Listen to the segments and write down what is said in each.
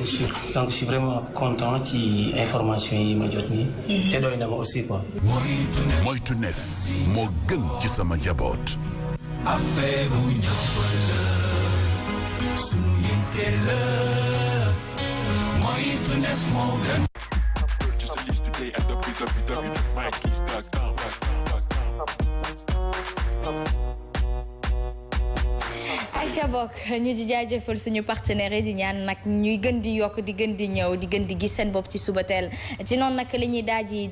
sûr donc je suis vraiment content ci information yi ma jot nii. te doy na ma aussi quoi. moytu neef moo gën ci sama njaboot. affaire bu ñëpp la sunu yitte la moytu neef moo gën. Aïcha bokk ñu di jaajëfal suñu partenaires yi di ñaan nag ñuy gën di yokk di gën di ñëw di gën di gis seen bopp ci suba teel ci noonu nag li ñuy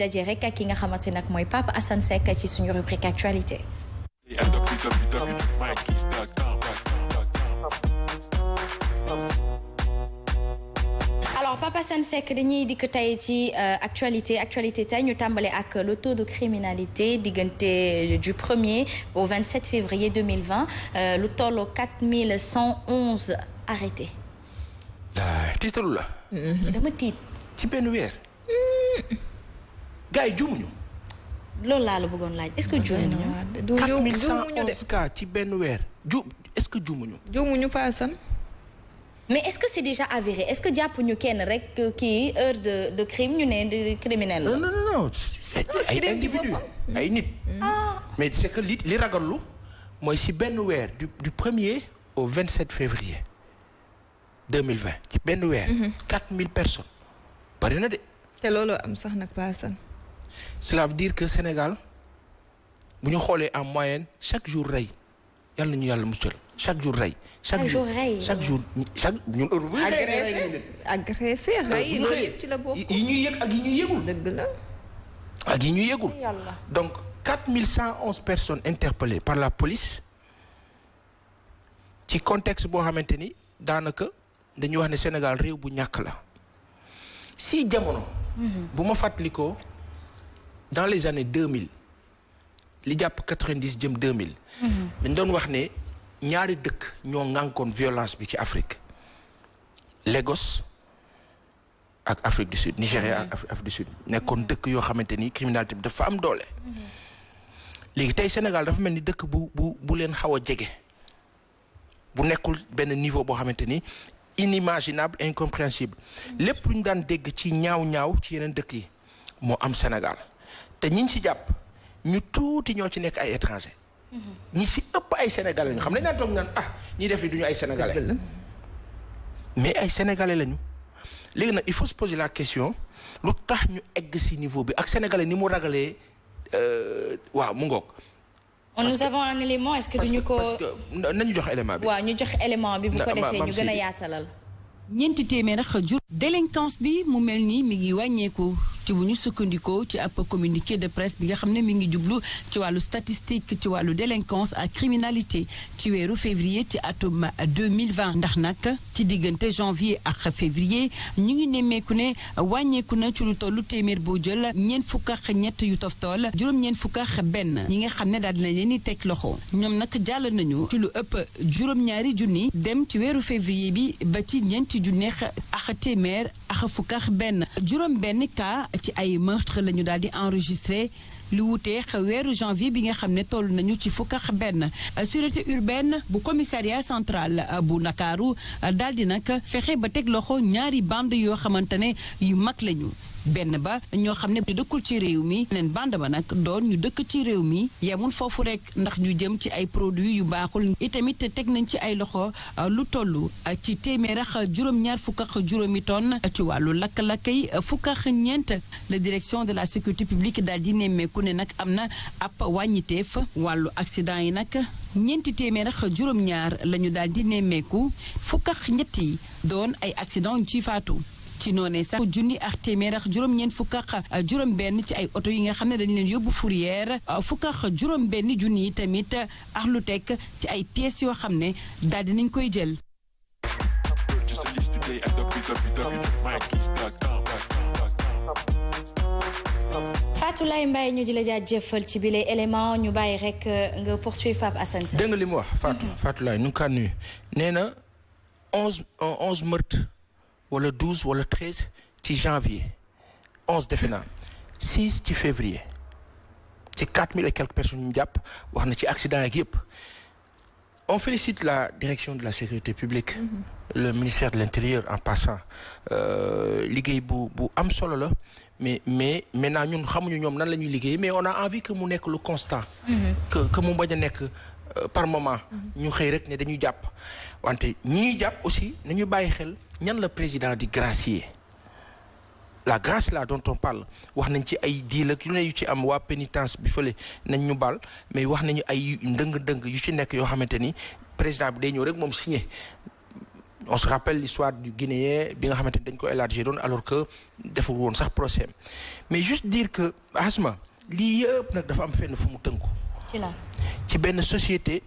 daje rek ak ki nga xamante nag mooy Pape Assane Seck ci suñu rubrique actualité. alors Pape Assane Seck dañuy dikk tey ci actualité tey ñu tàmbale ak le taux de criminalité diggante du 1er au 27 février 2020 lu tolloo 4111 arrêtés. tiitalu la. dama tiit. ci benn weer. gars yi juumuñu. loolu laa la bëggoon laaj est-ce que juumuñu. 4111 cas ci benn weer est-ce que juumuñu. juumuñu Pa Assane. mais est-ce que c'est déjà avéré est-ce que jàppuñu kenn rek kii heure de crime ñu ne de criminel la. non ay individu ay nit. mais c'est que li ragallu mooy si benn weer du 1er au 27 février 2020 ci benn weer. 4000 personnes bari na de. te loolu am sax nag Pa Assane. cela veut dire que Sénégal bu ñu xoolee en moyenne chaque jour rey yàlla na ñu yàlla musal chaque jour rey. chaque jour ñun heure bu agressé rey loolu yëpp ci la bokk. yi ñuy yëg ak yi ñuy yëgul. dëgg la. ak yi ñuy yëgul. donc 4111 personnes interpellées par la police ci contexte boo xamante ni daanaka dañuy wax ne Sénégal réew bu ñàkk la si jamono. bu ma fàttalikoo dans les années 2000 li jàpp 90 jëm 2000. dañ doon wax ne ñaari dëkk ñoo ŋànkoon violence bi ci Afrique Lagos ak Afrique du Sud Nigéria ak Afrique du Sud nekkoon dëkk yoo xamante ni criminalité bi dafa am doole. léegi tey Sénégal dafa mel ni dëkk bu leen xaw a jege bu nekkul benn niveau boo xamante ni inimaginable incompréhensible lépp lu ñu daan dégg ci ñaaw ci yeneen dëkk yi moo am Sénégal te ñiñ ci jàpp ñu tuuti ñoo ci nekk ay étranger ñi ci ëpp ay sénégalais ñu xam nañ daan toog naan ñi def li duñu ay sénégalais mais ay sénégalais lañu léegi nag il faut se poser la question lu tax ñu egg ci niveau bi ak sénégalais ni mu ragalee waaw mu ngoog. nous avons un élément est-ce que duñu ko parce que nañu jox élément bi. waaw ñu jox élément bi bu ko defee ñu gën a yaatalal. ñeenti téeméer ak jur délinquance bi mu mel ni mi ngi wàññeeku ci bu ñu sukkandikoo ci ab communiqué de presse bi nga xam ne mi ngi jublu ci wàllu statistique ci wàllu délinquance ak criminalité ci weeru février ci atum 2020 ndax nag ci diggante janvier ak février ñu ngi nemmeeku ne wàññeeku na ci lu tollu téeméer boo jël ñeent fukk ak ñett yu toftool juróom-ñeent fukk ak benn ñi nga xam ne daal dina leen di teg loxo ñoom nag jàll nañu ci lu ëpp juróom-ñaari junni dem ci weeru février bi ba ci ñeenti junneex ak téeméer ak fukk ak benn juróom benn cas ci ay meurtre la ñu daal di enregistré lu wuteex weeru janvier bi nga xam ne toll nañu ci fukk ak benn sûreté urbaine bu commissariat central bu Ndakaaru daal di nag fexe ba teg loxo ñaari bande yoo xamante ne yu mag lañu benn ba ñoo xam ne ñu dëkkul ci réew mi leen bande ba nag doon ñu dëkk ci réew mi yemul foofu rek ndax ñu jëm ci ay produits yu baaxul itamit teg nañ ci ay loxo lu toll ci téeméer ak juróom-ñaar fukk ak juróomi tonne ci wàllu lakk-lakk yi fukk ak ñeent la direction de la sécurité publique daal di nemmeeku ne nag am na ab wàññiteef wàllu accident yi nag ñeenti téeméer ak juróom-ñaar la ñu daal di nemmeeku fukk ak ñett yi doon ay accident yu ciy faatu. ci noonee sax junni ak téeméer ak juróom-ñeent fukk ak juróom-benn ci ay oto yi nga xam ne dañu leen yóbbu fourrière fukk ak juróom-benn junni yi tamit ak lu tekk ci ay pièces yoo xam ne daal dinañ koy jël. Fatou Laye Mbaye ñu di la jaajëfal ci bile élément ñu bàyyi rek nga poursuivre Pape Assane Seck. dégg nga li mu wax Fatou Laye nu ngi nuyu nee na 11 meurtres. wala 12 wala 13 ci janvier 11 defe naa 6 ci février ci 4000 et quelques personnes ñu jàpp wax na ci accident yeeg yëpp on félicite la direction de la sécurité publique. Le ministère de l'Intérieur en passant liggéey bu am solo la mais maintenant ñun xamuñu ñoom nan la ñuy liggéey mais on a envie que mu nekk le constant. que mu bañ a nekk par moment. ñu xëy rek ne dañuy jàpp wante ñi ñuy jàpp aussi nañu bàyyi xel ñan la président di gracier. La grâce là dont on parle wax nañ ci ay diil ak yu ne yu ci am waa pénitence bi fële nañ ñu baal mais wax nañu ay ndëng-ndëng yu ci nekk yoo xamante ni président bi day ñëw rek moom signé. On se rappelle l'histoire du Guinéen bi nga xamante ni dañ ko élargir doon alors que deful woon sax procès mais juste dire que Asma lii yëpp nag dafa am fenn fu mu tënku. ci benn société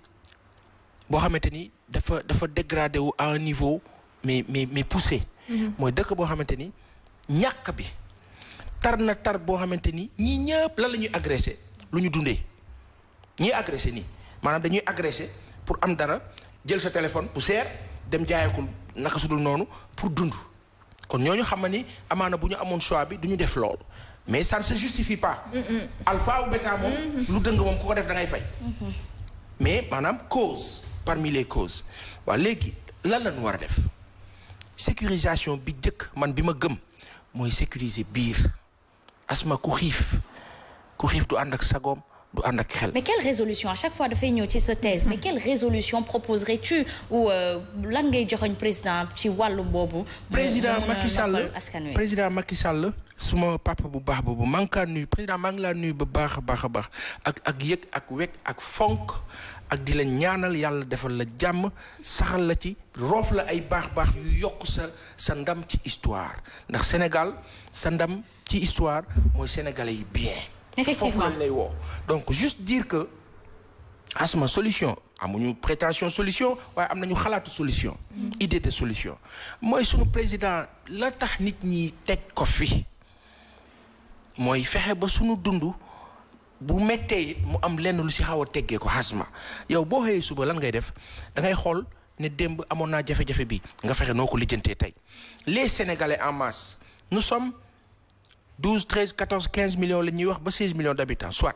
boo xamante ni dafa dégradé wu à un niveau mais poussé. mooy dëkk boo xamante ni. ñàkk bi tar na tar boo xamante ni ñii ñëpp lan la ñuy agressé lu ñu dundee ñii agressé nii maanaam dañuy agressé pour am dara jël sa téléphone bu seer dem jaayekul naka sudul noonu pour dund kon ñooñu xam ni amaana bu ñu amoon choix bi du ñu def loolu mais ça ne se justifie pas. alpha ou bêta moom. lu dëng moom ku ko def da ngay fay. mais maanaam cause parmi les causes waaw léegi lan la ñu war a def sécurisation bi njëkk man bi ma gëm. mooy sécuriser biir Asma ku xiif du ànd ak sagoom du ànd ak xel. mais quelle résolution à chaque fois dafay ñëw ci sa thèse mais quelle résolution proposerais-tu ou lan ngay joxoñ président ci wàllu boobu. président Macky Sall suma papa bu baax boobu maa ngi kaa nuyu président maa ngi laa nuyu ba baax a baax ak yëg ak wekk ak fonk ak di la ñaanal yàlla defal la jàmm saxal la ci roof la ay baax yu yokk sa ndam ci histoire ndax Sénégal sa ndam ci histoire mooy sénégalais yi bien. effectivement foofu lañ lay woo donc juste dire que Asma solution amuñu prétention solution waaye am nañu xalaatu solution. idée de solution mooy sunu président la tax nit ñi teg ko fi mooy fexe ba sunu dund. bu mettee it mu am lenn lu si xaw a teggee ko Asma yow boo xëyee suba lan ngay def da ngay xool ne démb amoon naa jafe-jafe bi nga fexe noo ko lijjantee tey les Sénégalais en masse nous sommes 12 13 14 15 millions la ñuy wax ba 16 millions d'habitants soit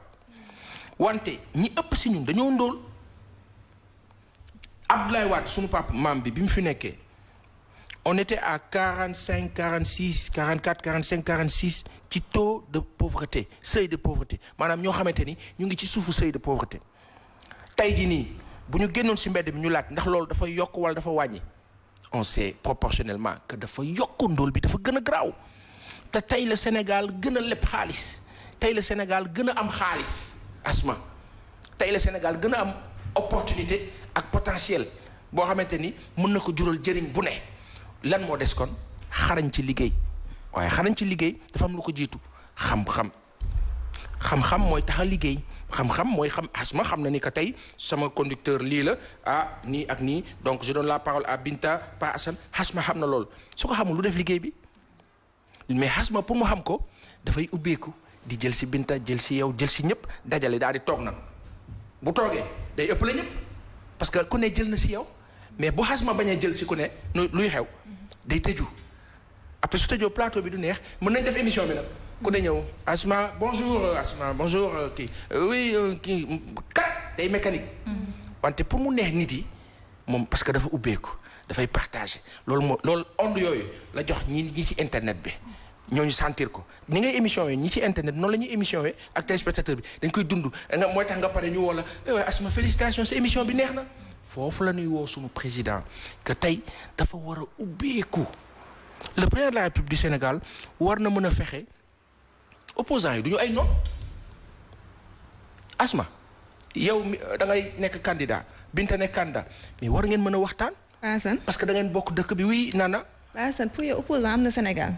wante ñi ëpp si ñun dañoo ndóol Abdoulaye Wade sunu papa maam bi mu fi nekkee on était à 45 46 44 45 46 ci taux de pauvreté seuil de pauvreté maanaam ñoo xamante ni ñu ngi ci suufu seuil de pauvreté tey jii nii bu ñu génnoon si mbedd mi ñu laaj ndax loolu dafa yokk wala dafa wàññi on sait proportionnellement que dafa yokk ndóol bi dafa gën a garaaw te tey la Sénégal gën a leb xaalis tey la Sénégal gën a am xaalis Asma tey la Sénégal gën a am opportunité ak potentiel boo xamante ni mën na ko jural jëriñ bu ne lan moo des kon xarañ ci liggéey waaye xarañ ci liggéey dafa am lu ko jiitu xam-xam mooy tax a liggéey xam-xam mooy xam Asma xam na ni que tey sama conducteur lii la nii ak nii donc je donne la parole à Binta pas Assane Asma xam na loolu su ko xamul lu def liggéey bi mais Asma pour mu xam ko dafay ubbeeku di jël si Binta jël si yow jël si ñëpp dajale daal di toog nag bu toogee day ëppale ñëpp parce que ku ne jël na si yow mais bu Asma bañ a jël si ku ne luy xew day tëju après su tëjoo plateau bi du neex mën nañ def émission bi nag ku ne ñëw Asma bonjour kii oui kii kat day mécanique wante pour mu neex nit yi moom parce que dafa ubbeeku dafay partager loolu onde yooyu la jox ñi ci internet bi ñooñu sentir ko ni ngay émission yi ñi ci internet noonu la ñuy émission yi ak téléspectateur bi dañ koy dund nga mooy tax nga pare ñu woo la Asma félicitation sa émission bi neex na foofu la ñuy woo suñu président que tey dafa war a ubbeeku le président de la République du Sénégal war na mën a fexe opposants yi du ñu ay noon Asma yow da ngay nekk candidat Binta nekk candidat mais war ngeen mën a waxtaan. parce que da ngeen bokk dëkk bi oui nana. Assane pour yow opposant am na Sénégal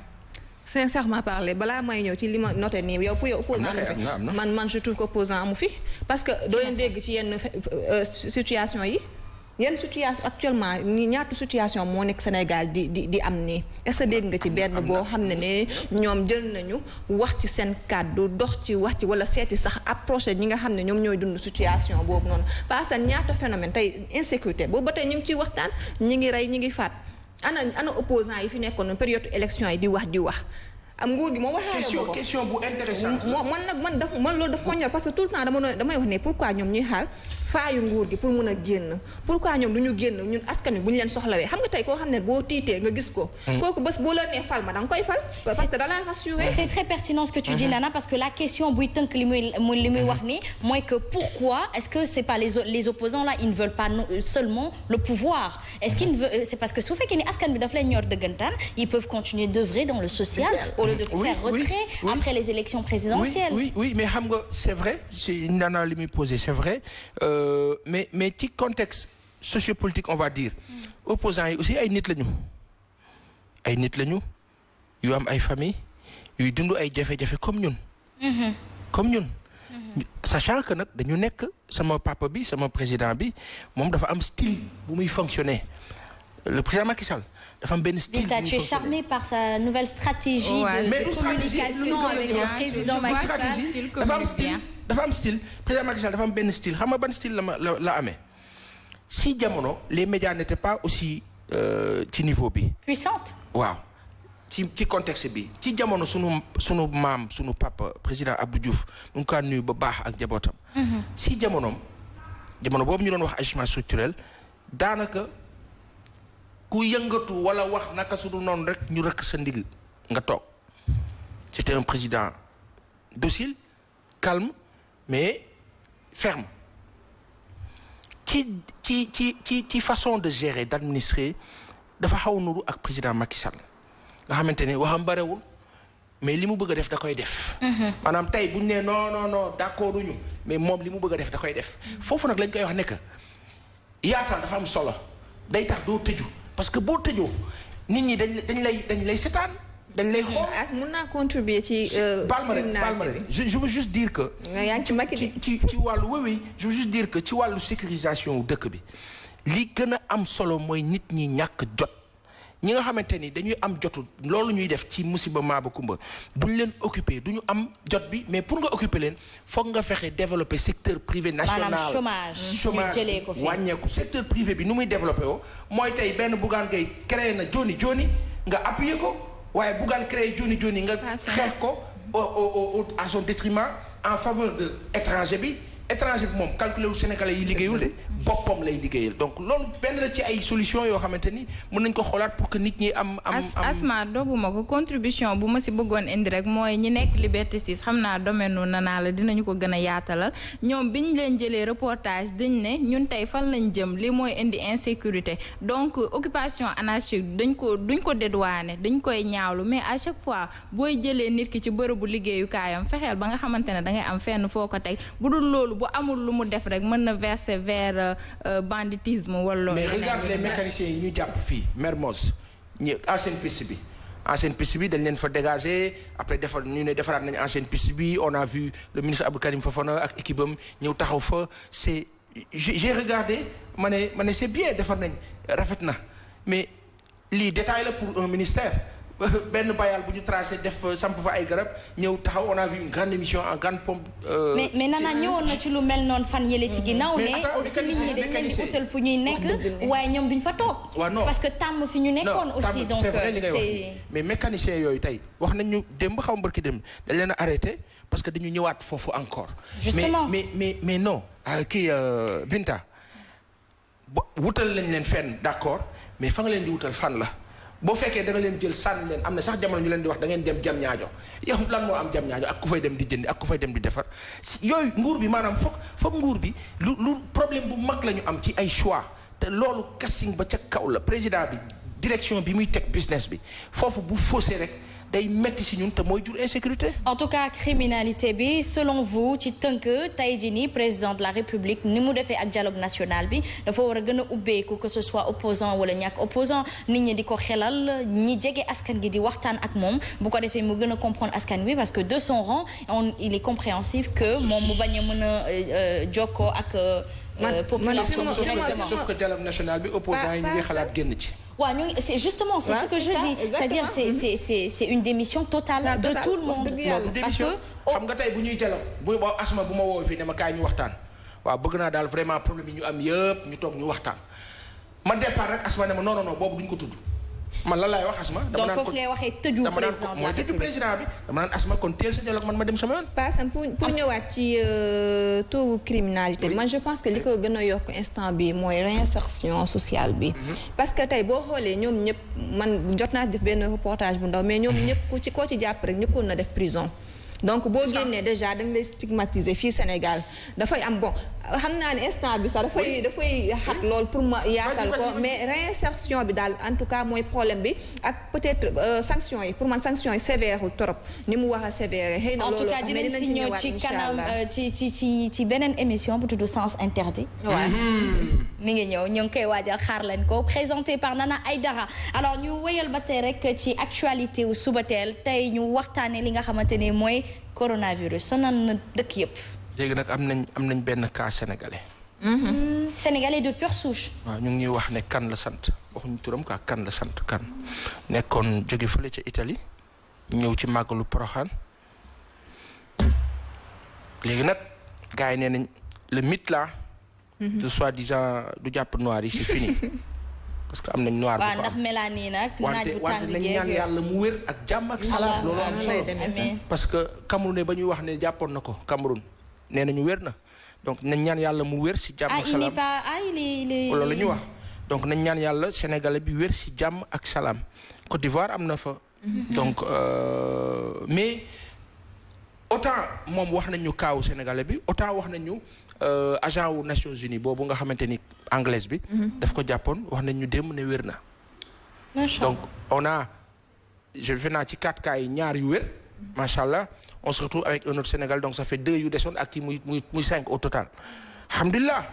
sincèrement parler balaa may ñëw ci li ma noté nii yow pour yow opposant am na man je trouve que opposant amu fi parce que doo leen dégg ci yenn situation yi. yenn situation actuellement ni ñaata situation moo nekk Sénégal di am nii est-ce que dégg nga ci benn boo xam ne ñoom jël nañu wax ci seen kàddu dox ci wax ci wala seeti sax approché ñi nga xam ne ñoom ñooy dund situation boobu noonu parce que ñaata phénomène tey insécurité boobu ba tey ñu ngi ciy waxtaan ñi ngi rey ñi ngi faat ana opposant yi fi nekkoon période élection yi di wax am nguur gi moo waxaale question bu intéressante man loolu daf ko ñor parce que tout le temps damay wax ne pourquoi ñoom ñuy xaar faayu nguur gi pour mun a génn pourquoi ñoom du ñu génn ñun askan wi bu ñu leen soxlawee xam nga tey koo xam ne boo tiitee nga gis ko. kooku bés boo la nee fal ma da nga koy fal. parce que da la rassurer. c'est très pertinent ce que tu dis Nana parce que la question buy tënk li muy wax ni mooy que pourquoi est-ce que c'est pas les opposants là ils ne veulent pas seulement le pouvoir est-ce qu'ils ne veulent c'est parce que su fekkee ni askan bi daf leen ñor dëggantaan ils peuvent continuer d'œuvrer dans le social au lieu de faire retrait après les élections présidentielles. oui mais xam nga c'est vrai c'est Nana li muy posé c'est vrai mais ci contexte sociopolitique on va dire opposants yi aussi ay nit lañu yu am ay famille yuy dund ay jafe-jafe comme ñun sachant que nag dañu nekk sama papa bi sama président bi moom dafa am style bu muy fonctionner le président Macky Sall dafa am benn style bu muy tu es charmé par sa nouvelle stratégie de communication avec le président Macky Sall dafa am style président Macky Sall dafa am benn style xam nga ban style la amee si jamono les médias n'étaient pas aussi ci niveau bi puissante waaw ci contexte bi ci jamono sunu maam sunu papa président Abdou Diouf mu ngi ko nuyu ba baax ak njabootam si jamono boobu ñu doon wax ajustement structurel daanaka ku yëngatu wala wax naka su dul noonu rek ñu rëkk sa ndigg nga toog c'était un président docile calme mais ferme ci façon de gérer d'administrer dafa xaw nuru ak président Macky Sall nga xamante ne waxam barewul mais li mu bëgg a def da koy def maanaam tey buñ ne non d'accord uñu mais moom li mu bëgg a def da koy def foofu nag lañ koy wax ne que yaatal dafa am solo day tax doo tëju parce que boo tëjoo nit ñi dañ lay setaan dañ lay xool. mun naa contribuer ci. baal ma rek je veux juste dire que. yaa ngi ci Macky ci wàllu oui je veux juste dire que ci wàllu sécurisation dëkk bi li gën a am solo mooy nit ñi ñàkk jot ñi nga xamante ni dañuy am jotu loolu ñuy def ci musiba maaba kumba bu ñu leen occuper du ñu am jot bi mais pour nga occuper leen foog nga fexe développer secteur privé national. maanaam chômage ñu jëlee ko fi wàññeeku secteur privé bi nu muy développé woo mooy tey benn Bougane Gueye créé na joni nga appuyer ko. waaye Bougane créé joni nga xeex ko à son détriment en faveur de étranger bi moom calculé wu sénégalais yi liggéeyul de boppam lay liggéeyal donc loolu benn la ci ay solution yoo xamante ni mën nañ ko xoolaat pour que nit ñi am Asma dogguma ko contribution bu ma si bëggoon indi rek mooy ñi nekk Liberté 6 xam naa domaine nu Nana la dinañu ko gën a yaatalal ñoom bi ñu leen jëlee reportage dañ ne ñun tey fan lañ jëm li mooy indi insécurité donc occupation anarchique duñ ko dédouaner dañ koy ñaawlu mais à chaque fois booy jëlee nit ki ci bërëbu liggéeyukaayam fexeel ba nga xamante ne dangay am fenn foo ko teg bu dul loolu bu amul lu mu def rek mën na verser vers banditisme wala. mais regarde les mécaniciens yi ñu jàpp fii Mermoz ñu ancienne piste bi dañ leen fa dégager après defaraat nañu ancienne piste bi on a vu le ministre Abdou Karim Fofana ak équipe am ñëw taxaw fa j'ai regardé ma ne c'est bien defar nañ rafet na mais lii détail la pour un ministère. benn bayal bu ñu tracé def samp fa ay garab ñëw taxaw on a vu une grande émission en grande pompe. mais Nana ñëwoon na ci lu mel noonu fan yële ci ginnaaw ne aussi nit ñi dañ leen di utal fu ñuy nekk waaye ñoom duñ fa toog. parce que tàmm fi ñu nekkoon aussi donc c'est mais mécaniciens yooyu tey wax nañ ñu démb xaw mbarki démb dañ leen a arrêté parce que dañu ñëwaat foofu encore. justement mais non kii Binta wutal lañ leen fenn d'accord mais fa nga leen di wutal fan la. boo fekkee da nga leen jël sànni leen am na sax jamono ñu leen di wax da ngeen dem jam ñaajo yow lan moo am jam ñaajo ak ku fay dem di jëndi ak ku fay dem di defar yooyu nguur bi maanaam foog nguur bi lu problème bu mag la ñu am ci ay choix te loolu casting ba ca kaw la président bi direction bi muy teg business bi foofu bu faussé rek day metti si ñun te mooy jur insécurité. en tout cas criminalité bi selon vous ci tënk tey jii nii président de la république ni mu defee ak dialogue national bi dafa war a gën a ubbeeku que ce soit opposant wala ñàkk opposant nit ñi di ko xelal ñi jege askan gi di waxtaan ak moom bu ko defee mu gën a comprendre askan wi parce que de son rang il est compréhensif que moom mu bañ a mën a jokkoo ak. population directement sauf que dialogue national bi opposant yi ñu ngi xalaat génn ci. waaw ñu c'est justement c'est ce que je dis c'est-à-dire c'est une démission totale de tout le monde parce que xam nga tey bu ñuy dialogue bu Asma bu ma woo fii ne ma kaay ñu waxtaan waaw bëgg naa daal vraiment problème yi ñu am yëpp ñu toog ñu waxtaan ma départ rek Asma ne ma non boobu duñ ko tudd man lan laay wax Asma. donc foofu ngay waxee tëju président mooy tëju président bi dama naan Asma kon teel sa dialogue man ma dem sama yoon. Passam pour ñëwaat ci taux criminalité man je pense que li ko gën a yokk instant bi mooy réinsertion sociale bi. parce que tey boo xoolee ñoom ñëpp man jot naa def benn reportage bu ndaw mais ñoom ñëpp koo ci jàpp rek ñëppoon na def prison. donc boo génnee déjà dañ lay stigmatiser fii Sénégal dafay am bon xam naa ne instant bi sax dafay xat lool pour ma yaatal ko mais réinsertion bi daal en tout cas mooy problème bi ak peut-être sanctions yi pour man sanctions yi sévère trop ni mu wax a sévère xëy na loolu en tout cas dinañ si ñëw ci kanam ci beneen émission bu tudd Sens Interdit. waaw mi ngi ñëw ñu ngi koy waajal xaar leen ko présenté par Nana Aïdara alors ñu wéyal ba tey rek ci actualité wu Subatel tey ñu waxtaanee li nga xamante ne mooy coronavirus sonal na dëkk yëpp. léegi nag am nañ benn cas sénégalais. sénégalais de pure souche. waaw ñu ngi wax ne kan la sant waxuñu turam quoi kan la sant kan nekkoon jóge fële ca Italie ñëw ci màggalu Poroxaan léegi nag gars yi nee nañ le mythe là. de soi-disant du jàpp noir yi c'est fini parce que am nañ noir. waaw ndax Mélanie nag. naaj bu tàng nañ ñaan yàlla mu wér ak jàmm ak salaam. loolu am solo parce que Cameroun ba ñuy wax ne jàppoon na ko Cameroun nee nañu wér na donc nañ ñaan yàlla mu wér si jàmm ak salaam. loolu la ñuy wax donc nañ ñaan yàlla sénégalais bi wér si jàmm ak salaam Côte d'Ivoire am na fa. donc mais autant moom wax nañu kaawu sénégalais bi autant wax nañu. agent wu Nations Unies boobu nga xamante ni anglaise bi. daf ko jàppoon wax nañ ñu démb ne wér na. donc je fais naa ci 4 cas yi ñaar yu wér. macha allah on se retrouve avec un autre Sénégal donc ça fait 2 yu desoon ak kii muy 5 au total. alhamdulilah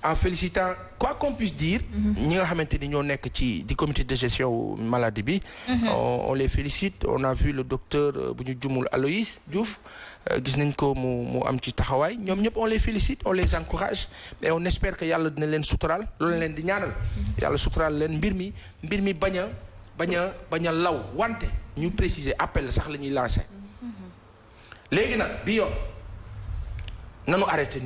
en félicitant quoi qu'on puisse dire. ñi nga xamante ni ñoo nekk di comité de gestion maladie bi. on les félicite on a vu le docteur bu ñu jumul Aloïs Diouf. gis nañ ko mu am ci taxawaay ñoom ñëpp on les félicite on les encourage mais on espère que yàlla dina leen suturaal loolu leen di ñaanal yàlla suturaal leen mbir mi bañ a law wante ñu préciser appel sax la ñuy lancé léegi nag bi yoon nanu arrêté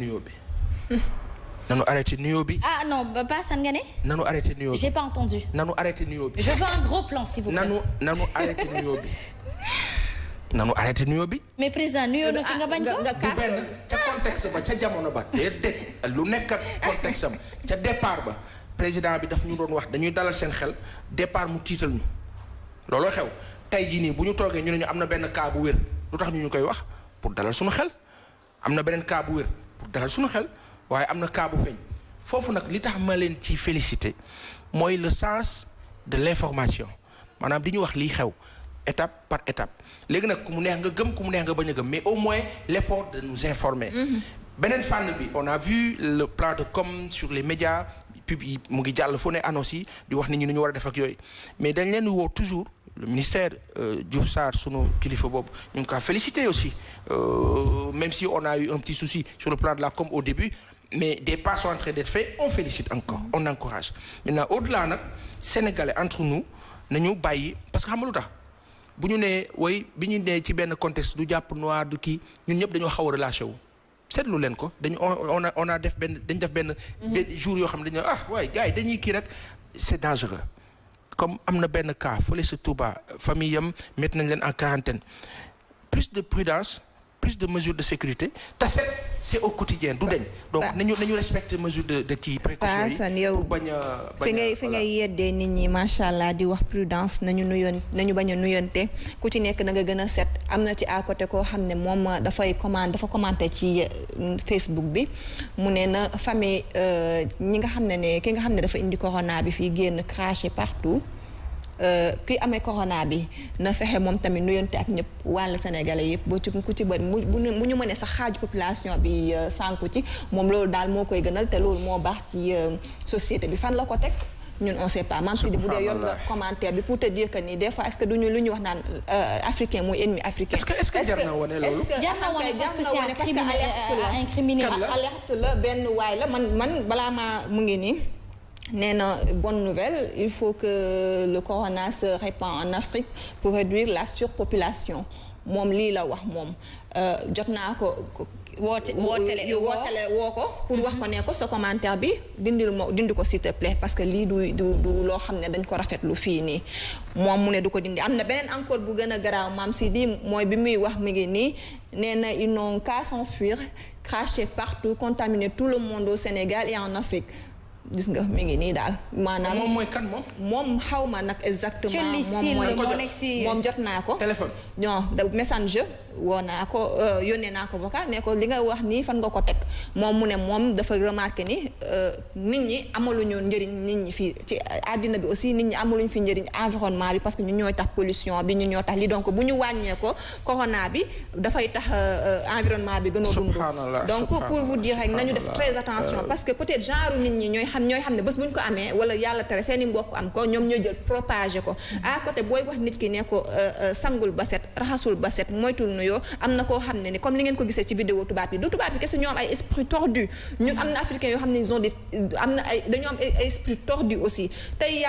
nuyoo bi ah non pas san nga ne nanu arrêté nuyoo bi j'ai pas entendu nanu arrêté nuyoo bi je veux un gros plan s'il vous plaît nanu arrêté nuyoo bi nanu arrêté nuyoo bi. mais président nuyoo na fi nga bañ ko. du benn ca contexte ba ca jamono ba. déedéet lu nekk ak contexte am ca départ ba président bi daf ñu doon wax dañuy dalal seen xel départ mu tiital ñu. looloo xew tey jii nii bu ñu toogee ñu ne ñu am na benn cas bu wér lu tax ñu koy wax pour dalal suñu xel am na beneen cas bu wér pour dalal suñu xel waaye am na cas bu feeñ foofu nag li tax ma leen ci félicité mooy le sens de l'information maanaam di ñu wax lii xew. étape par étape léegi nag ku mu neex nga gëm ku mu neex nga bañ a gëm mais au moins l'effort de nous informer. beneen fànn bi on a vu le plan de com sur les médias pub yi mu ngi jàll fu ne annonce yi di wax nit ñi nu ñu war a def ak yooyu mais dañ leen woo toujours le ministère Diouf Sarr sunu kilifa boobu ñu ngi ko féliciter aussi même si on a eu un petit souci sur le plan de la com au début mais des pas sont en train d'être faits on félicite encore on encourage maintenant au-delà nag sénégalais entre nous nañu bàyyi parce que xam nga lu tax. bu ñu nee bi ñu nee ci benn contexte du jàpp noir du kii ñun ñëpp dañoo xaw a relâché wu seetlu leen ko on a def benn jour yoo xam ne dañu waaye gars yi dañuy kii rek c'est dangereux comme am na benn cas fële sa Touba famille yam mettre nañ leen en quarantaine plus de prudence plus de mesures de sécurité te c'est au quotidien du deñ donc nañu respecter mesures de kii précaution yi pour bañ a fi ngay yeddee nit ñi macha allah di wax prudence nañu bañ a nuyonte ku ci nekk na nga gën a set am na ci à côté koo xam ne moom dafa commenté ci Facebook bi mu ne na famille ki nga xam ne dafa indi corona bi fii génn craché partout ki amee corona bi na fexe moom tamit nuyonte ak ñëpp wàll sénégalais yëpp boo ci ku ci bëri bu ñu mënee sax xaaju population bi sànku ci moom loolu daal moo koy gënal te loolu moo baax ci société bi fan la ko teg ñun on sait pas man si bu dee yor nga commentaire bi pour te dire que ni des fois est-ce que lu ñu wax naan africain muy ennemi africain. est-ce que jar na wane loolu. jar na wane parce que c'est incriminé alerte la benn waay la man balaa maa mu ngi nii. nee na bonne nouvelle il faut que le corona se répand en Afrique pour réduire la surpopulation moom lii la wax moom jot naa ko woo ko pour wax ko ne ko sa commentaire bi dindi ko s'il te plaît parce que lii du loo xam ne dañ ko rafetlu fii nii moom mu ne du ko dindi. am na beneen encore bu gën a garaaw maam si di mooy bi muy wax mi ngi nii nee na ils n'ont qu'à s'enfuir, cracher partout, contaminer tout le monde au Sénégal et en Afrique. gis nga mi ngi nii daal maanaam. moom mooy kan moom xaw ma nag exactement. moom jot naa ko. téléphone. non de messenger woo naa ko yónnee naa ko vocal ne ko li nga wax nii fan nga ko teg moom mu ne moom dafa remarqué ni nit ñi amaluñu njëriñ nit ñi fii ci àddina bi aussi nit ñi amaluñu fi njëriñ environnement bi parce que ñu ñooy tax pollution bi ñu ñoo tax li donc bu ñu wàññee ko corona bi dafay tax environnement bi gën a dund. donc pour vous dire rek nañu def très attention parce que peut-être genre nit ñi ñooy xam ne bés bu ñu ko amee wala yàlla tere seeni mbokk am ko ñoom ñooy jël propager ko à côté booy wax nit ki ne ko sangul ba set raxasul ba set moytul nuyoo am na koo xam ne ni comme li ngeen ko gisee ci vidéo tubaab yi du tubaab yi kese ñoo am ay esprit tordu ñun am na africains yoo xam ne ils ont dañoo am ay esprit tordu aussi tey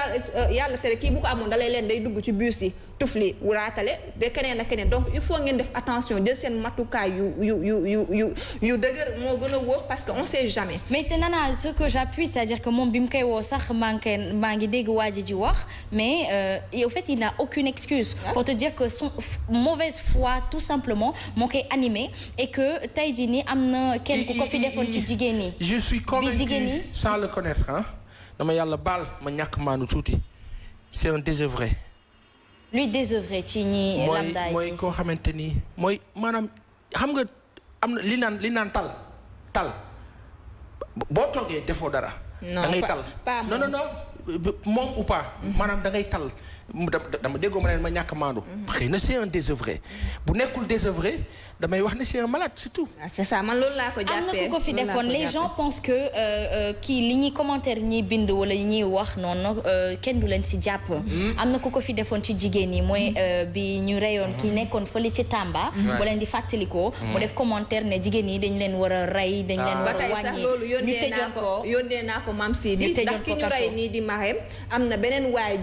yàlla tere kii bu ko amoon dalay leen day dugg ci bus yi tufli wuraatale ba keneen ak keneen donc il faut ngeen def attention jël seen matukaay yu dëgër moo gën a wóor parce que on sait jamais. mais te Nana ce que j'appuie c'est-à-dire que moom bi mu koy woo sax maa ngi dégg waa ji wax mais au fait il n'a aucune excuse pour te dire que son mauvaise foi tout simplement moo koy animé et que tey jii nii am na kenn ku ko fi defoon ci jigéen ñi. je suis convaincu sans le connaître dama yàlla baal ma ñàkk maanu tuuti c'est un désœuvré. lui désœuvré ci ñi lambda yi mooy koo xamante ni mooy maanaam xam nga am na li naan tal boo toogee defoo dara. da ngay tal non moom ou pas. maanaam da ngay tal dama déggoo ma ne ma ñàkk maandu. xëy na c'est un désœuvré bu nekkul désœuvré damay wax ne c'est un malade c'est tout. c'est ça man loolu laa ko jàppee am na ku ko fi defoon les gens pensent que kii li ñuy commentaire ñuy bind wala ñuy wax noonu kenn du leen si jàpp. am na ku ko fi defoon ci jigéen ñi mooy bi ñu reyoon ki nekkoon fële ci Tamba. bu leen di fàttalikoo. mu def commentaire ne jigéen ñi dañ leen war a rey. dañ leen war a wàññi ñu tëjoon ko yónnee naa ko Mame Sidi ndax ki ñu rey nii di Marème am na beneen waay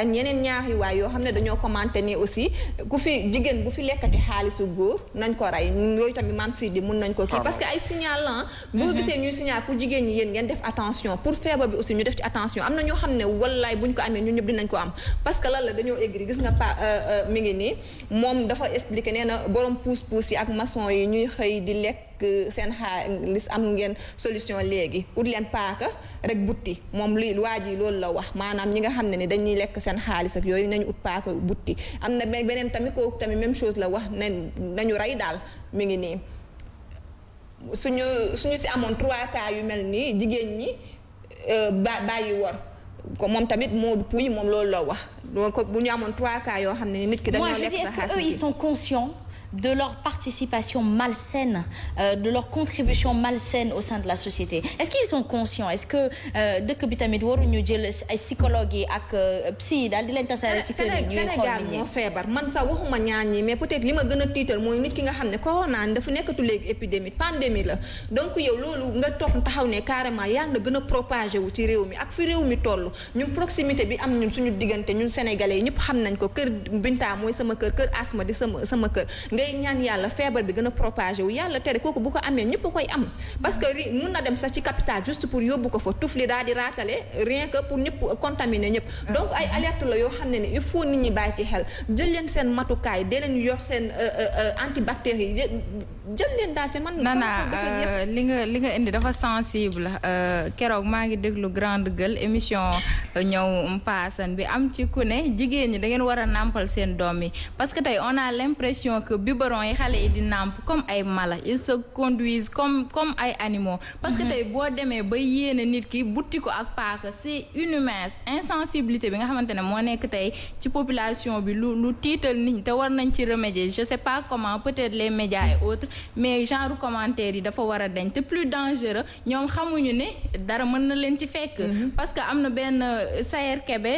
ñeneen ñaari waay yoo xam ne dañoo commenté ni aussi ku fi jigéen bu fi lekkati xaalisu góor nañ ko rey yooyu tamit Mame Sidi mun nañ ko kii parce que ay signal la boo gisee ñuy signal pour jigéen ñi yéen ngeen def attention pour feebar bi aussi ñu def ci attention am na ñoo xam ne wallaay buñ ko amee ñun ñëpp dinañ ko am parce que lan la dañoo aigri gis nga mi ngi nii moom dafa expliqué nee na borom pousse-pousse yi ak maçon yi ñuy xëy di lekk seen xaalis am ngeen solution léegi ut leen paaka rek butti moom li waa ji loolu la wax maanaam ñi nga xam ne ni dañuy lekk seen xaalis ak yooyu nañu ut paaka butti am na beneen tamit kooku tamit même chose la wax nañu rey daal mi ngi nii suñu si amoon 3 cas yu mel nii jigéen ñi bàyyi wor ko moom tamit Modou Pouy moom loolu la wax donc bu ñu amoon 3 cas yoo xam ne nit ki dañoo lekk sa xaalis. Est-ce que eux ils sont conscients de leur participation malsaine, de leur contribution malsaine au sein de la société? Est-ce qu'ils sont conscients? Est-ce que dëkk bi tamit waruñu jël ay psychologues yi ak psy yi daal di leen tasaare ci kër yi ñuy xool Sénégal moo feebar man sax waxuma ñaan ñi mais peut-être li ma gën a tiital mooy nit ki nga xam ne corona dafa nekkatu léegi épidémie pandémie la donc yow loolu nga toog taxaw ne carrément yàlla na gën a propagé wu ci réew mi ak fi réew mi toll ñun proximité bi am ñun suñu diggante ñun sénégalais yi ñëpp xam nañ ko kër Binta mooy sama kër Asma di sama kër ngay ñaan yàlla feebar bi gën a propagé wu yàlla tere kooku bu ko amee ñëpp koy am parce que mun na dem sax ci capital juste pour yóbbu ko fa tufli daal di raatale rien que pour ñëpp contaminer ñëpp donc ay alerte la yoo xam ne ni il faut nit ñi bàyyi ci xel jël leen seen matukaay dee leen yor seen antibactéries jël leen daal seen man Nana li nga indi dafa sensible keroog maa ngi déglu grande gueule émission ñëw paasan bi am ci ku ne jigéen ñi da ngeen war a nàmpal seen doom yi parce que tey on a l'impression que biberon yi xale yi di nàmp comme ay mala ils se conduisent comme ay animaux parce que tey boo demee ba yéene nit ki butti ko ak paaka c'est inhumain insensibilité bi nga xamante ne moo nekk tey ci population bi lu tiital nit ñi te war nañ ci remédier je sais pas comment peut-être les médias et autres mais genre commentaire yi dafa war a dañ te plus dangereux ñoom xamuñu ne dara mën na leen ci fekk parce que am na benn Sayer Kébé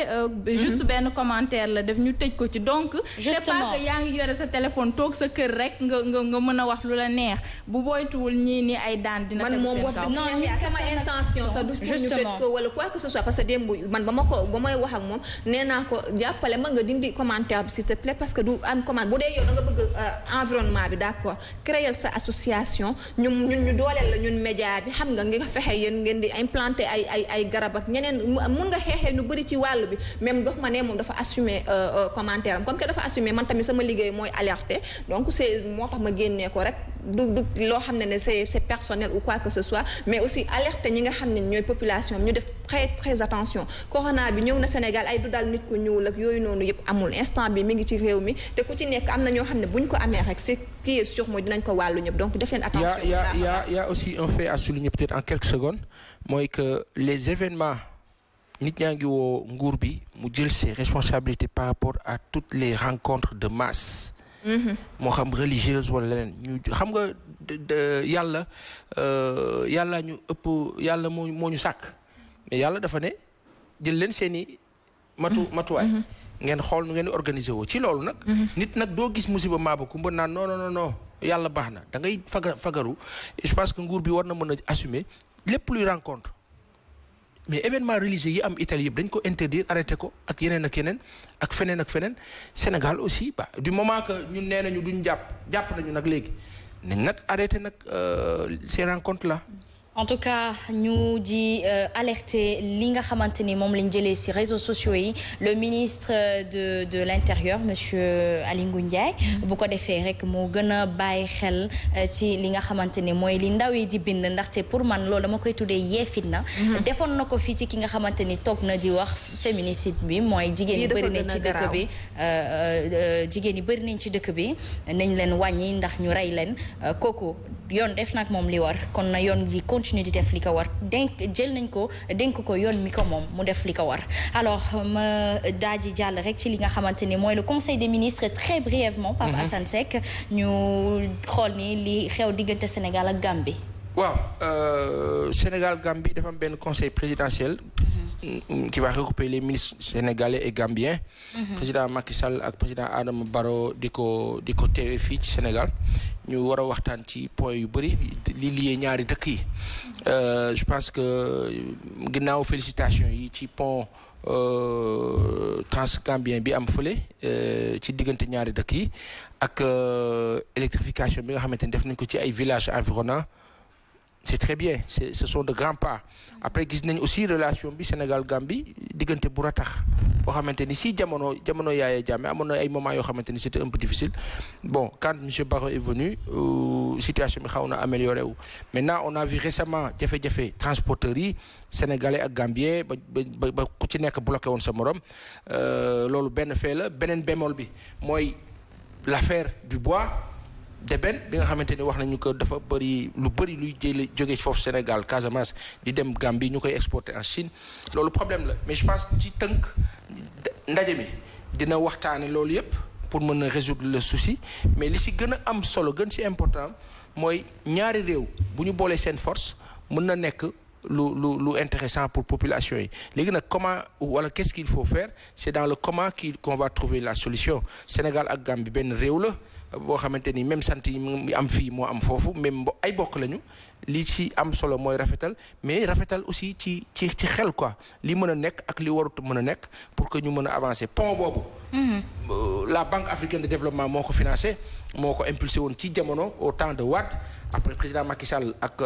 juste benn commentaire la def ñu tëj ko ci donc c'est pas que yaa ngi yore sa téléphone toog sa kër rek nga mën a wax lu la neex bu boytuwul ñii ni ay daan dina man moom wax dëgg sama intention sax du pour ñu tëj ko wala quoi que ce soit parce que démb man ba may wax ak moom nee naa ko jàppale ma nga dindi commentaire bi s'il te plaît parce que du am commande bu dee yow da nga bëgg environnement bi d'accord créer sa association ñun ñu dooleel la ñun média bi xam nga nga fexe yéen ngeen di implanter ay garab ak ñeneen mun nga xeexee lu bëri ci wàllu bi même dox ma ne moom dafa assumer commentaire am comme que dafa assumer man tamit sama liggéey mooy alerter donc c'est moo tax ma génnee ko rek du loo xam ne c'est personnel ou quoi que ce soit mais aussi alerter ñi nga xam ne ñooy population ñu def très attention corona bi ñëw na Sénégal ay du dal nit ku ñuul ak yooyu noonu yëpp amul instant bi mi ngi ci réew mi te ku ci nekk am na ñoo xam ne buñ ko amee rek c'est qui est sûr mooy dinañ ko wàllu ñëpp donc def leen attention. Il y a aussi un fait à souligner peut-être en quelques secondes mooy que les événements nit ñaa ngi woo nguur bi mu jël ses responsabilités par rapport à toutes les rencontres de masse. moo xam religieuse wala leneen ñu xam nga yàlla ñu ëpp yàlla moo ñu sàkk mais yàlla dafa ne jël leen seeni matuwaay ngeen xool nu ngeen di organiser woo ci loolu nag nit nag doo gis musiba maaba kumba naan non yàlla baax na da ngay fagaru et je pense que nguur bi war na mën a assumer lépp luy rencontre mais événement religieux yi am Italie yëpp dañ ko interdire arrêté ko ak yeneen ak yeneen ak feneen Sénégal aussi du moment que ñun nee nañu duñ jàpp nañu nag léegi nañ nag arrêté nag ces rencontres là. En tout cas ñu di alerter li nga xamante ni moom lañ jëlee ci réseaux sociaux yi le ministre de l'intérieur monsieur Aly Ngouille Ndiaye bu ko defee rek moo gën a bàyyi xel ci li nga xamante ni mooy li ndaw yi di bind ndaxte pour man loolu dama koy tuddee yeefit na defoon na ko fii ci ki nga xamante ni toog na di wax féminicide bi mooy jigéen ñi bëri nañ ci dëkk bi jigéen ñi bëri nañ ci dëkk bi nañ leen wàññi ndax ñu rey leen kooku yoon def nag moom li war kon na yoon yi continuer di def li ko war jël nañ ko dénk ko yoon mi ko moom mu def li ko war alors ma daa ji jàll rek ci li nga xamante ni mooy le conseil des ministres très brièvement Pape Assane Seck ñu xool ni li xew diggante Sénégal ak Gambie. waaw Sénégal Gambie dafa am benn conseil présidentiel qui va regrouper les ministres sénégalais et gambiens. président Macky Sall ak président Adama Barrow di ko teewee fii ci Sénégal ñu war a waxtaan ci point yu bëri li lié ñaari dëkk yi je pense que ginnaaw félicitations yi ci pont transgambien bi am fële ci diggante ñaari dëkk yi ak électrification bi nga xamante ni def nañ ko ci ay villages environnants c'est très bien ce sont de grands pas après gis nañ aussi relation bi Sénégal Gambie diggante bu ratax boo xamante ni si jamono Yaya Jammeh amoon na ay moments yoo xamante ni c'était un peu difficile bon quand monsieur Barrow est venu situation bi xaw na amélioré wu maintenant on a vu récemment jafe-jafe transporteurs yi sénégalais ak gambien ba ku ci nekk bloqué woon sa morom loolu benn fait la beneen bémol bi mooy l'affaire du bois d'ébène bi nga xamante ni wax nañu ko dafa bëri luy jóge foofu Sénégal Casamance di dem Gambie ñu koy exporter en Chine loolu problème la mais je pense ci tënk ndaje mi dina waxtaane loolu yépp pour mën a résoudre le souci mais li ci gën a am solo gën ci important mooy ñaari réew bu ñu boolee seen force mën na nekk lu intéressant pour population yi léegi nag comment wala qu'est-ce qu'il faut faire c'est dans le comment qu'on va trouver la solution Sénégal ak Gambie benn réew la boo xamante ni même sant yi mu am fii moo am foofu même ay bokk lañu li ci am solo mooy rafetal mais rafetal aussi ci xel quoi li mën a nekk ak li warut mën a nekk pour que ñu mën a avancer pont boobu. La Banque africaine de développement moo ko financé moo ko impulsé woon ci jamono au temps de Wade après président Macky Sall ak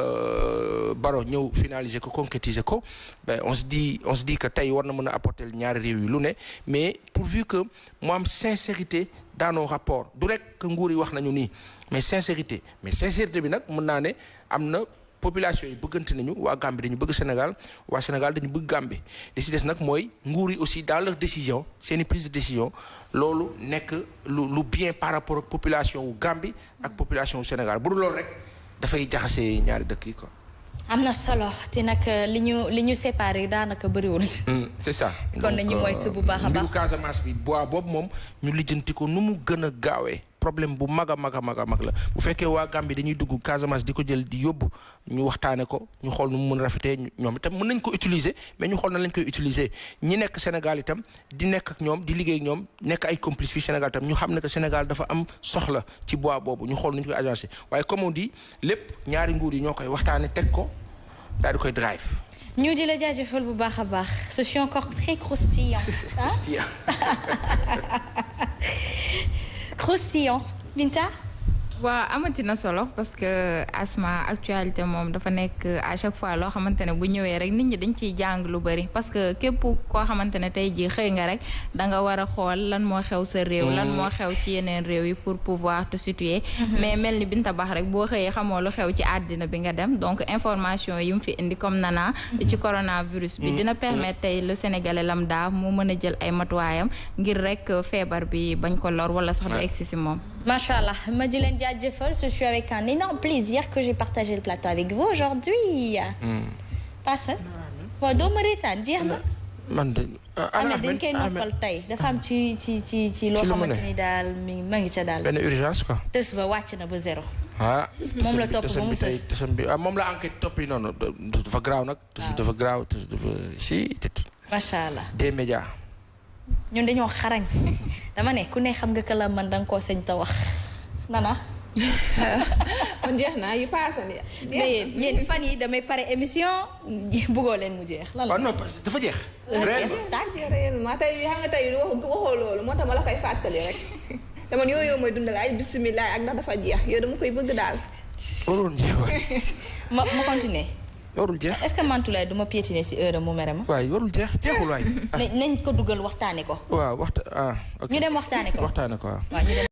Barrow ñëw finaliser ko concrétiser ko ben on se dit que tey war na mën a apporter ñaari réew yi lu ne mais pourvu que mu am sincérité dans nos rapports du rek que nguur yi wax nañu nii mais sincérité bi nag mën naa ne am na population yi bëggante nañu waa Gambie dañu bëgg Sénégal waa Sénégal dañu bëgg Gambie li ci des nag mooy nguur yi aussi dans leur décision seeni prise de décision loolu nekk lu bien par rapport ak population wu Gambie ak population wu Sénégal bu dul loolu rek dafay jaxase ñaari dëkk yi quoi. am na solo te nag li ñu séparé daanaka bëriwul. c'est ça. kon nañu moytu bu baax a baax mbiru Casamance bi bois boobu moom ñu lijjanti ko nu mu gën a gaawee. problème bu mag a mag la bu fekkee waa Gambie dañuy dugg Casamance di ko jël di yóbbu ñu waxtaane ko ñu xool nu mu mën a rafetee ñoom itam mën nañ ko utiliser mais ñu xool na lañ koy utiliser ñi nekk Sénégal itam di nekk ak ñoom di liggéey ak ñoom nekk ay complice fii Sénégal itam ñu xam ne que Sénégal dafa am soxla ci bois boobu ñu xool nu ñu koy agencé waaye comme on dit lépp ñaari nguur yi ñoo koy waxtaane teg ko daal di koy drive. ñu di la jaajëfal bu baax a baax ce fut encore très croustillant. Croustillant Binta. waaw amati na solo parce que Asma actualité moom dafa nekk à chaque fois loo xamante ne bu ñëwee rek nit ñi dañ ciy jàng lu bari parce que képp koo xamante ne tey jii xëy nga rek danga war a xool lan moo xew sa réew lan moo xew ci yeneen réew yi pour pouvoir te situer mais mel ni Binta Bax rek boo xëyee xamoo lu xew ci àddina bi nga dem donc information yi mu fi indi comme nana ci coronavirus bi dina permettre tey le Sénégalais lambda mu mën a jël ay matuwaayam ngir rek feebar bi bañ ko lor wala sax du egsi si moom. Macha Allah ma di leen jaajëfal ce fut avec un énorme plaisir que j'ai partagé le plateau avec vous aujourd'hui. Pas ça. waaw doo ma reetaan jeex na. man de Ahmed dañ koy noppal tey dafa am ci loo xamante ni daal ma ngi ca daal. benn urgence quoi. tës ba wàcc na ba zéro. moom la topp ba mu sës moom la enquête topp yi noonu dafa garaaw nag. dafa garaaw dafa si. macha Allah. des médias. ñun dañoo xarañ dama ne ku ne xam nga que la man danga koo sañ ta wax nana. kon jeex na yu paase ni. yéen fan yi damay pare émission bëggoo leen mu jeex. lan la non parce que dafa jeex. réellement tey xam nga tey waxoo loolu moo tax ma la koy fàttali rek te man yooyu mooy dundal ay bisimilah ak ndax dafa jeex yow dama koy bëgg daal. waroon jeex ma continuer. warul jeex est-ce que Mantoulaye du ma piétiner si heure mu mere ma. waaye warul jeexul waay. nañ ko dugal waxtaane ko. waaw ok ñu dem waxtaane ko waaw. ñu dem.